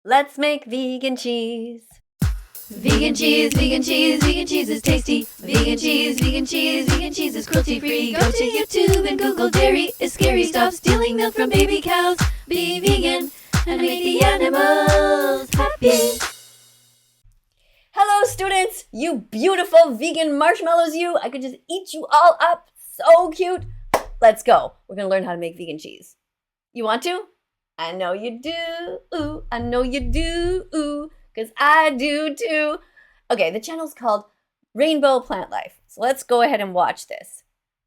Let's make vegan cheese. Vegan cheese, vegan cheese, vegan cheese is tasty. Vegan cheese, vegan cheese, vegan cheese is cruelty free. Go to YouTube and Google dairy is scary. Stop stealing milk from baby cows. Be vegan and make the animals happy. Hello students, you beautiful vegan marshmallows you. I could just eat you all up. So cute. Let's go. We're going to learn how to make vegan cheese. You want to? I know you do. Ooh, I know you do. Ooh, because I do too. Okay, the channel's called Rainbow Plant Life. So let's go ahead and watch this.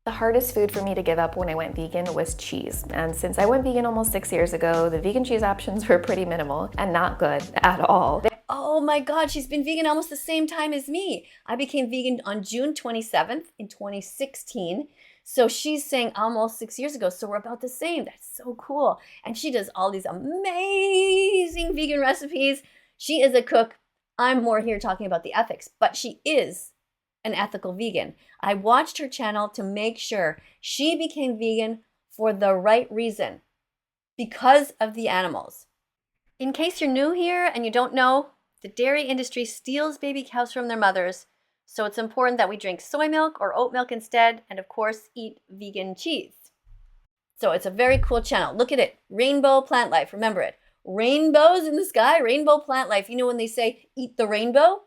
The hardest food for me to give up when I went vegan was cheese. And since I went vegan almost 6 years ago, the vegan cheese options were pretty minimal and not good at all. Oh my God, she's been vegan almost the same time as me. I became vegan on June 27th in 2016. So she's saying almost 6 years ago. So we're about the same. That's so cool. And she does all these amazing vegan recipes. She is a cook. I'm more here talking about the ethics, but she is an ethical vegan. I watched her channel to make sure she became vegan for the right reason, because of the animals. In case you're new here and you don't know, the dairy industry steals baby cows from their mothers, so it's important that we drink soy milk or oat milk instead, and of course, eat vegan cheese. So it's a very cool channel. Look at it, Rainbow Plant Life, remember it. Rainbows in the sky, Rainbow Plant Life. You know when they say, eat the rainbow?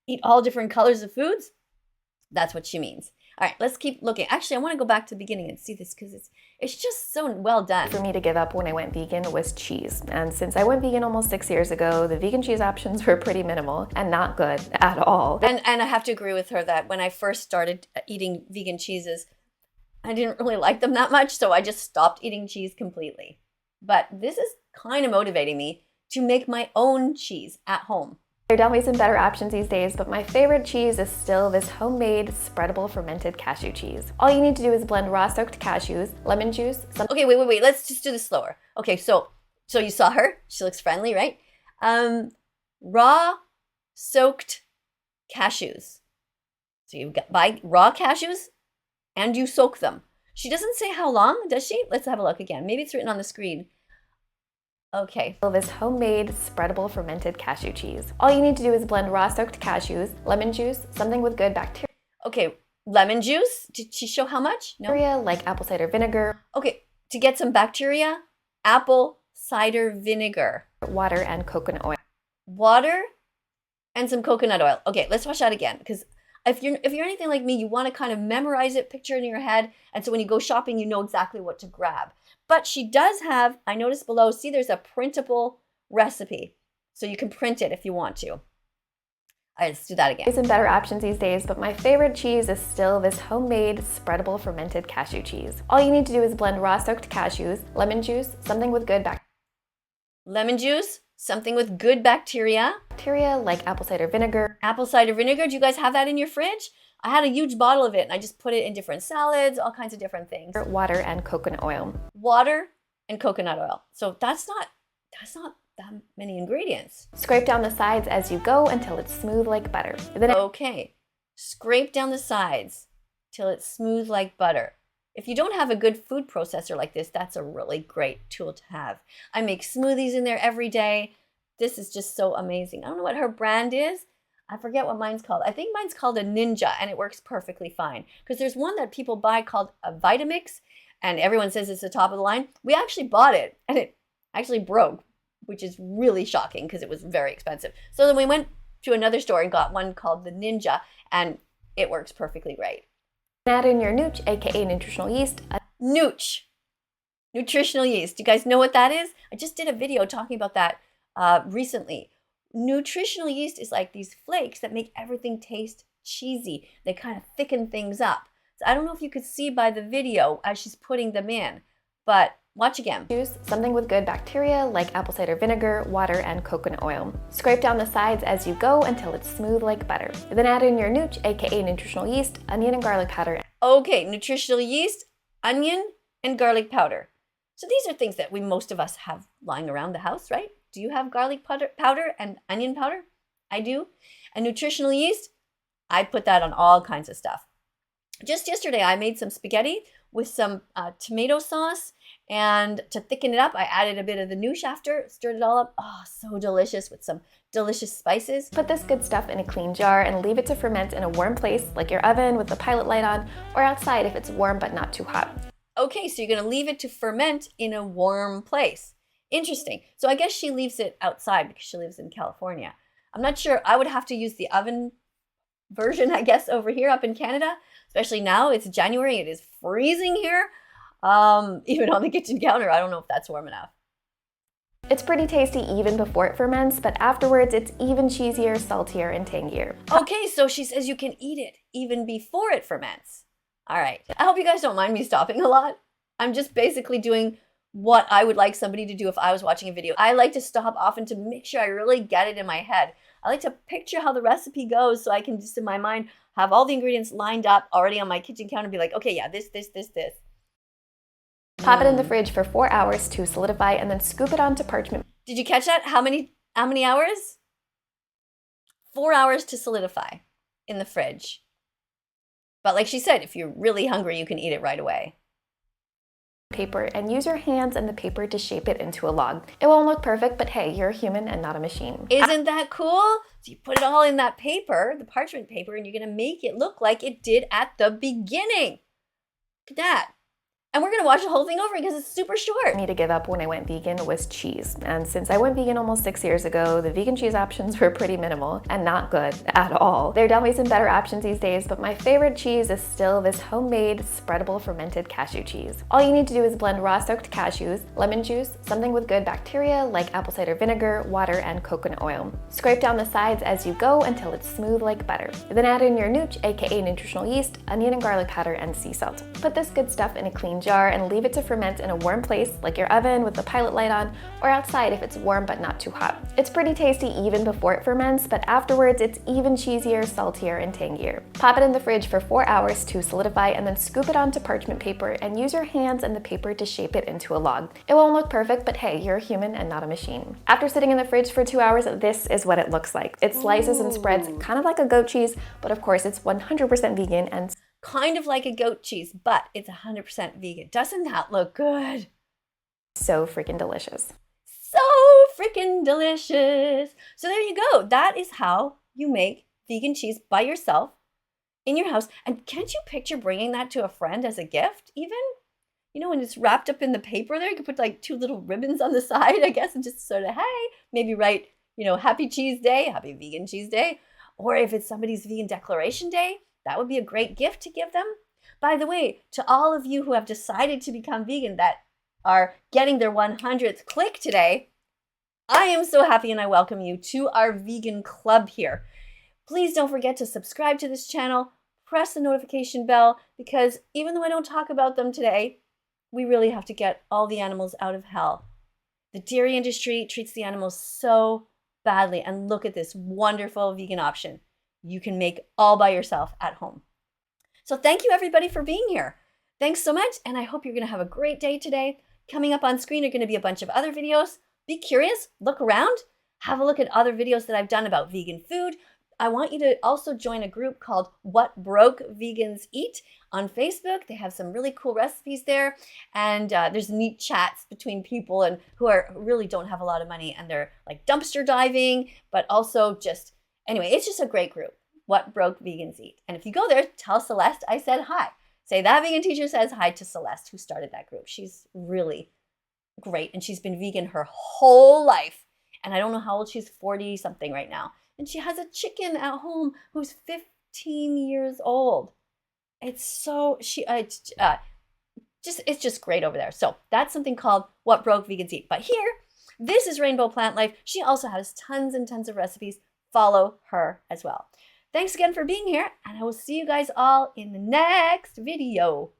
Eat all different colors of foods? That's what she means. All right, let's keep looking. Actually, I want to go back to the beginning and see this because it's just so well done. For me to give up when I went vegan was cheese. And since I went vegan almost 6 years ago, the vegan cheese options were pretty minimal and not good at all. And I have to agree with her that when I first started eating vegan cheeses, I didn't really like them that much, so I just stopped eating cheese completely. But this is kind of motivating me to make my own cheese at home. There are definitely some better options these days, but my favorite cheese is still this homemade spreadable fermented cashew cheese. All you need to do is blend raw soaked cashews, lemon juice, Okay, wait. Let's just do this slower. Okay, so you saw her. She looks friendly, right? Raw soaked cashews. So you buy raw cashews and you soak them. She doesn't say how long, does she? Let's have a look again. Maybe it's written on the screen. Okay. This homemade spreadable fermented cashew cheese. All you need to do is blend raw soaked cashews, lemon juice, something with good bacteria. Okay, lemon juice. Did she show how much? No. Like apple cider vinegar. Okay, to get some bacteria, apple cider vinegar. Water and coconut oil. Water and some coconut oil. Okay, let's watch that again, because if you're anything like me, you want to kind of memorize it, picture it in your head, and so when you go shopping, you know exactly what to grab. But she does have, I noticed below, see there's a printable recipe. So you can print it if you want to. All right, let's do that again. There's some better options these days, but my favorite cheese is still this homemade spreadable fermented cashew cheese. All you need to do is blend raw soaked cashews, lemon juice, something with good bacteria. Lemon juice, something with good bacteria. Bacteria like apple cider vinegar. Apple cider vinegar, do you guys have that in your fridge? I had a huge bottle of it and I just put it in different salads, all kinds of different things. Water and coconut oil. Water and coconut oil. So that's not that many ingredients. Scrape down the sides as you go until it's smooth like butter. Okay, scrape down the sides till it's smooth like butter. If you don't have a good food processor like this, that's a really great tool to have. I make smoothies in there every day. This is just so amazing. I don't know what her brand is. I forget what mine's called. I think mine's called a Ninja, and it works perfectly fine. Because there's one that people buy called a Vitamix, and everyone says it's the top of the line. We actually bought it, and it actually broke, which is really shocking because it was very expensive. So then we went to another store and got one called the Ninja, and it works perfectly great. Add in your nooch, aka nutritional yeast. Nooch, nutritional yeast. Do you guys know what that is? I just did a video talking about that recently. Nutritional yeast is like these flakes that make everything taste cheesy. They kind of thicken things up. So I don't know if you could see by the video as she's putting them in, but watch again. Juice, something with good bacteria like apple cider vinegar, water, and coconut oil. Scrape down the sides as you go until it's smooth like butter. Then add in your nooch, aka nutritional yeast, onion and garlic powder. Okay, nutritional yeast, onion, and garlic powder. So these are things that most of us have lying around the house, right? Do you have garlic powder and onion powder? I do. And nutritional yeast, I put that on all kinds of stuff. Just yesterday, I made some spaghetti with some tomato sauce And to thicken it up, I added a bit of the nooch after, stirred it all up. Oh, so delicious with some delicious spices. Put this good stuff in a clean jar and leave it to ferment in a warm place, like your oven with the pilot light on, or outside if it's warm but not too hot. Okay, so you're gonna leave it to ferment in a warm place. Interesting. So I guess she leaves it outside because she lives in California. I'm not sure. I would have to use the oven version, I guess, over here up in Canada, especially now. It's January. It is freezing here. Even on the kitchen counter, I don't know if that's warm enough. It's pretty tasty even before it ferments, but afterwards it's even cheesier, saltier, and tangier. Okay, so she says you can eat it even before it ferments. All right. I hope you guys don't mind me stopping a lot. I'm just basically doing what I would like somebody to do if I was watching a video. I like to stop often to make sure I really get it in my head. I like to picture how the recipe goes so I can just in my mind have all the ingredients lined up already on my kitchen counter and be like, okay, yeah, this. Pop it in the fridge for 4 hours to solidify and then scoop it onto parchment. Did you catch that? How many hours? 4 hours to solidify in the fridge. But like she said, if you're really hungry, you can eat it right away. Paper and use your hands and the paper to shape it into a log. It won't look perfect, but hey, you're a human and not a machine. Isn't that cool? So you put it all in that paper, the parchment paper, and you're gonna make it look like it did at the beginning. Look at that. And we're gonna watch the whole thing over because it's super short. Me to give up when I went vegan was cheese. And since I went vegan almost 6 years ago, the vegan cheese options were pretty minimal and not good at all. There are definitely some better options these days, but my favorite cheese is still this homemade spreadable fermented cashew cheese. All you need to do is blend raw soaked cashews, lemon juice, something with good bacteria like apple cider vinegar, water, and coconut oil. Scrape down the sides as you go until it's smooth like butter. Then add in your nooch, aka nutritional yeast, onion and garlic powder, and sea salt. Put this good stuff in a clean jar and leave it to ferment in a warm place, like your oven with the pilot light on, or outside if it's warm but not too hot. It's pretty tasty even before it ferments, but afterwards it's even cheesier, saltier, and tangier. Pop it in the fridge for 4 hours to solidify and then scoop it onto parchment paper and use your hands and the paper to shape it into a log. It won't look perfect, but hey, you're a human and not a machine. After sitting in the fridge for 2 hours, this is what it looks like. It slices and spreads kind of like a goat cheese, but of course it's 100% vegan and kind of like a goat cheese, but it's 100% vegan. Doesn't that look good? so freaking delicious. So freaking delicious. So there you go. That is how you make vegan cheese by yourself in your house. And can't you picture bringing that to a friend as a gift even? You know, when it's wrapped up in the paper there, you could put like 2 little ribbons on the side, I guess, and just sort of, hey, maybe write, you know, happy cheese day, happy vegan cheese day. Or if it's somebody's vegan declaration day, that would be a great gift to give them. By the way, to all of you who have decided to become vegan that are getting their 100th click today, I am so happy and I welcome you to our vegan club here. Please don't forget to subscribe to this channel, press the notification bell, because even though I don't talk about them today, we really have to get all the animals out of hell. The dairy industry treats the animals so badly, and look at this wonderful vegan option you can make all by yourself at home. So thank you everybody for being here. Thanks so much, and I hope you're going to have a great day today. Coming up on screen are going to be a bunch of other videos. Be curious, look around, have a look at other videos that I've done about vegan food. I want you to also join a group called What Broke Vegans Eat on Facebook. They have some really cool recipes there, and there's neat chats between people and who really don't have a lot of money, and they're like dumpster diving, but also just, anyway, it's just a great group. What Broke Vegans Eat. And if you go there, tell Celeste I said hi. Say That Vegan Teacher says hi to Celeste, who started that group. She's really great, and she's been vegan her whole life. And I don't know how old she's, 40 something right now. And she has a chicken at home who's 15 years old. It's so, it's just great over there. So that's something called What Broke Vegans Eat. But here, this is Rainbow Plant Life. She also has tons and tons of recipes. Follow her as well. Thanks again for being here, and I will see you guys all in the next video.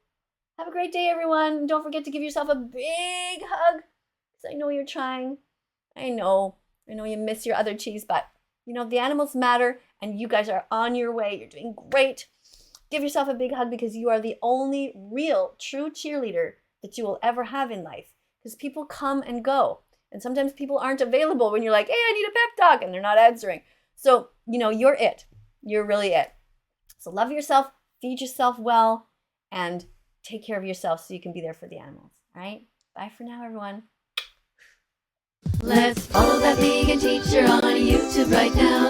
Have a great day, everyone. And don't forget to give yourself a big hug, because I know you're trying. I know you miss your other cheese, but you know, the animals matter, and you guys are on your way. You're doing great. Give yourself a big hug, because you are the only real, true cheerleader that you will ever have in life. Because people come and go, and sometimes people aren't available when you're like, hey, I need a pep talk, and they're not answering. So, you know, you're it. You're really it. So love yourself, feed yourself well, and take care of yourself so you can be there for the animals, all right? Bye for now, everyone. Let's follow that vegan teacher on YouTube right now.